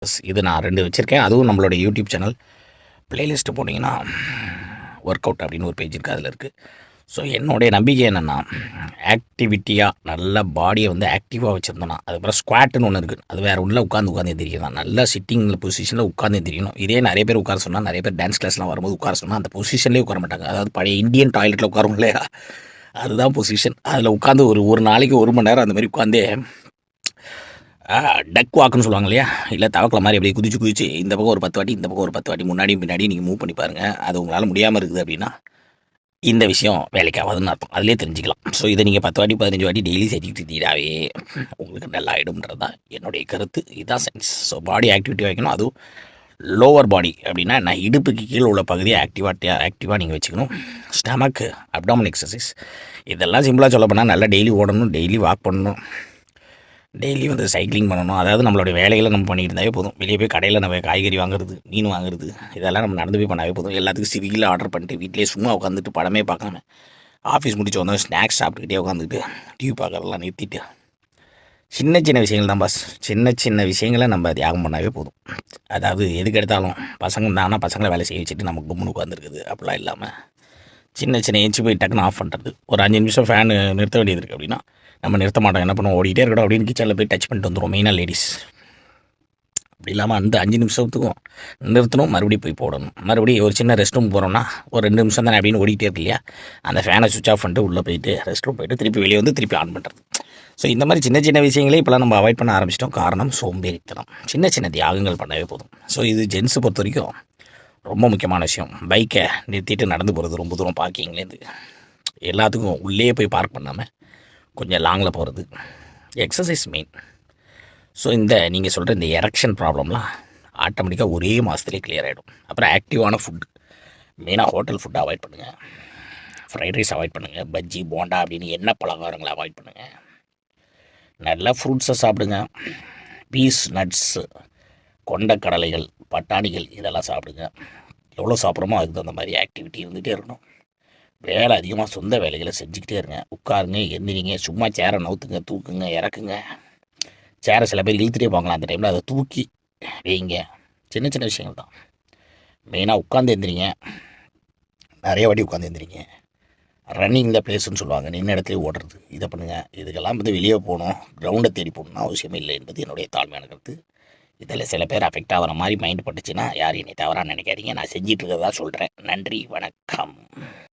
இது நான் 2 வச்சுருக்கேன். அதுவும் நம்மளோட யூடியூப் சேனல் பிளேலிஸ்ட்டு போனீங்கன்னா, ஒர்க் அவுட் அப்படின்னு ஒரு பேஜ் இருக்குது. அதில இருக்குது. ஸோ என்னுடைய நம்பிக்கை என்னென்னா, ஆக்டிவிட்டியாக நல்ல பாடியை வந்து ஆக்டிவாக வச்சுருந்தோன்னா, அதுக்கப்புறம் ஸ்குவாட்டுன்னு ஒன்று இருக்குது. அது வேறு ஒன்றில் உட்காந்து எந்திரிக்கிறது தான். நல்லா சிட்டிங்கில் பொசிஷனில் உட்காந்து எந்திரிக்கணும். இதே நிறைய பேர் உட்கார சொன்னால், நிறைய பேர் டான்ஸ் கிளாஸ்லாம் வரும்போது உட்கார சொன்னால், அந்த பொசிஷன்லேயே உட்கார மாட்டாங்க. அதாவது பழைய இந்தியன் டாய்லெட்டில் உட்காரும் இல்லையா, அதுதான் பொசிஷன். அதில் உட்காந்து ஒரு நாளைக்கு 1 மணி நேரம் அந்த மாதிரி உட்காந்தே டக் வாக்குன்னு சொல்லுவாங்க இல்லையா, இல்லை தவக்கலை மாதிரி அப்படியே குதிச்சு இந்த பக்கம் ஒரு 10 வாட்டி, இந்த பக்கம் ஒரு 10 வாட்டி முன்னாடியும் பின்னாடி நீங்கள் மூவ் பண்ணி பாருங்கள். அது உங்களால் முடியாமல் இருக்குது அப்படின்னா, இந்த விஷயம் வேலைக்கு ஆகாதுன்னு அர்த்தம். அதிலே தெரிஞ்சுக்கலாம். ஸோ இதை நீங்கள் 10 வாட்டி 15 வாட்டி டெய்லி செஞ்சுக்கிட்டு இருந்தீங்கனாவே உங்களுக்கு நல்லா ஆகிடும்ன்றது தான் என்னுடைய கருத்து. இதுதான் சயின்ஸ். ஸோ பாடி ஆக்டிவிட்டி வைக்கணும். அதுவும் லோவர் பாடி அப்படின்னா நான் இடுப்புக்கு கீழே உள்ள பகுதியை ஆக்டிவாக நீங்கள் வச்சுக்கணும். ஸ்டமக்கு, அப்டாமன் எக்ஸசைஸ் இதெல்லாம் சிம்பிளாக சொல்ல போனால் நல்லா டெய்லி ஓடணும், டெய்லி வாக் பண்ணணும், டெய்லி வந்து சைக்கிளிங் பண்ணணும். அதாவது நம்மளுடைய வேலைகளை நம்ம பண்ணிட்டு இருந்தாவே போதும். வெளியே போய் கடையில் நம்ம காய்கறி வாங்குறது, மீன் வாங்குறது, இதெல்லாம் நம்ம நடந்து போய் பண்ணாவே போதும். எல்லாத்துக்கும் ஸ்விக்கியில் ஆர்டர் பண்ணிட்டு வீட்டிலேயே சும்மா உட்காந்துட்டு படமே பார்க்காம ஆஃபீஸ் முடிச்சு வந்தோம் ஸ்நாக்ஸ் சாப்பிட்டுக்கிட்டே உட்காந்துட்டு டிவி பார்க்கறதெல்லாம் நிறுத்திட்டு சின்ன விஷயங்கள் தான் பாஸ். சின்ன விஷயங்களை நம்ம தியாகம் பண்ணாவே போதும். அதாவது எதுக்கு எடுத்தாலும் பசங்க இருந்தாங்கன்னா பசங்களை வேலை செய்ய வச்சுட்டு நம்ம கும்முன்னு உட்காந்துருக்குது அப்படிலாம் இல்லாமல் சின்ன ஏஞ்சி போய் டக்குன்னு ஆஃப் பண்ணுறது. ஒரு 5 நிமிஷம் ஃபேன் நிறுத்த வேண்டியது இருக்குது அப்படின்னா நம்ம நிறுத்த மாட்டோம். என்ன பண்ணுவோம், ஓடிட்டே இருக்கட்டும் அப்படின்னு கிச்சனில் போய் டச் பண்ணிட்டு வந்துடுவோம். மெயினாக லேடிஸ் அப்படி இல்லாமல் அந்த 5 நிமிஷத்துக்கும் நிறுத்தணும், மறுபடியும் போய் போடணும். மறுபடியும் ஒரு சின்ன ரெஸ்ட் ரூம் போகிறோம்னா ஒரு 2 நிமிஷம் தானே அப்படின்னு ஓடிட்டே இருக்கு இல்லையா, அந்த ஃபேனை சுவிச் ஆஃப் பண்ணிட்டு உள்ளே போயிட்டு ரெஸ்ட் ரூம் போயிட்டு திருப்பி வெளியே வந்து திருப்பி ஆன் பண்ணுறது. ஸோ இந்த மாதிரி சின்ன விஷயங்களே இப்போலாம் நம்ம அவாய்ட் பண்ண ஆரம்பிச்சிட்டோம். காரணம் சோம்பேறித்தனம். சின்ன தியாகங்கள் பண்ணவே போதும். ஸோ இது ஜென்ஸை பொறுத்த வரைக்கும் ரொம்ப முக்கியமான விஷயம். பைக்கை நிறுத்திட்டு நடந்து போகிறது ரொம்ப தூரம் பார்க்கிங்லேருந்து எல்லாத்துக்கும் உள்ளே போய் பார்க் பண்ணாமல் கொஞ்சம் லாங்கில் போகிறது, எக்ஸசைஸ் மெயின். ஸோ இந்த நீங்கள் சொல்கிற இந்த எரெக்ஷன் ப்ராப்ளம்லாம் ஆட்டோமேட்டிக்காக ஒரே மாதத்துலேயே கிளியர் ஆகிடும். அப்புறம் ஆக்டிவான ஃபுட்டு, மெயினாக ஹோட்டல் ஃபுட்டை அவாய்ட் பண்ணுங்கள். ஃப்ரைட் ரைஸ் அவாய்ட் பண்ணுங்கள். பஜ்ஜி போண்டா அப்படின்னு எண்ணெய் பலகாரங்களை அவாய்ட் பண்ணுங்கள். நல்லா ஃப்ரூட்ஸை சாப்பிடுங்க. பீஸ், நட்ஸு, கொண்டக்கடலைகள், பட்டாணிகள் இதெல்லாம் சாப்பிடுங்க. எவ்வளோ சாப்பிட்றோமோ அதுக்கு தகுந்த மாதிரி ஆக்டிவிட்டி இருந்துகிட்டே இருக்கணும். வேலை அதிகமாக சொந்த வேலைகளை செஞ்சுக்கிட்டே இருங்க. உட்காருங்க, எந்திரிங்க, சும்மா சேரை நவுத்துங்க, தூக்குங்க, இறக்குங்க. சேரை சில பேர் இழுத்துட்டே போங்கலாம், அந்த டைமில் அதை தூக்கி வைங்க. சின்ன விஷயங்கள் தான். மெயினாக உட்காந்து எந்திரிங்க, நிறைய வாட்டி உட்காந்து எந்திரிங்க. ரன்னிங் த பிளேஸ்ன்னு சொல்லுவாங்க, நின்ன இடத்துலேயே ஓடுறது, இதை பண்ணுங்கள். இதுக்கெல்லாம் வந்து வெளியே போகணும், கிரவுண்டை தேடி போகணும்னு அவசியமே இல்லை என்பது என்னுடைய தாழ்மையான கருத்து. இதில் சில பேர் அஃபெக்ட் ஆகிற மாதிரி மைண்ட் பட்டுச்சுன்னா யாரும் என்னை தவறாக நினைக்காதீங்க. நான் செஞ்சிட்டு இருக்கிறதா சொல்கிறேன். நன்றி, வணக்கம்.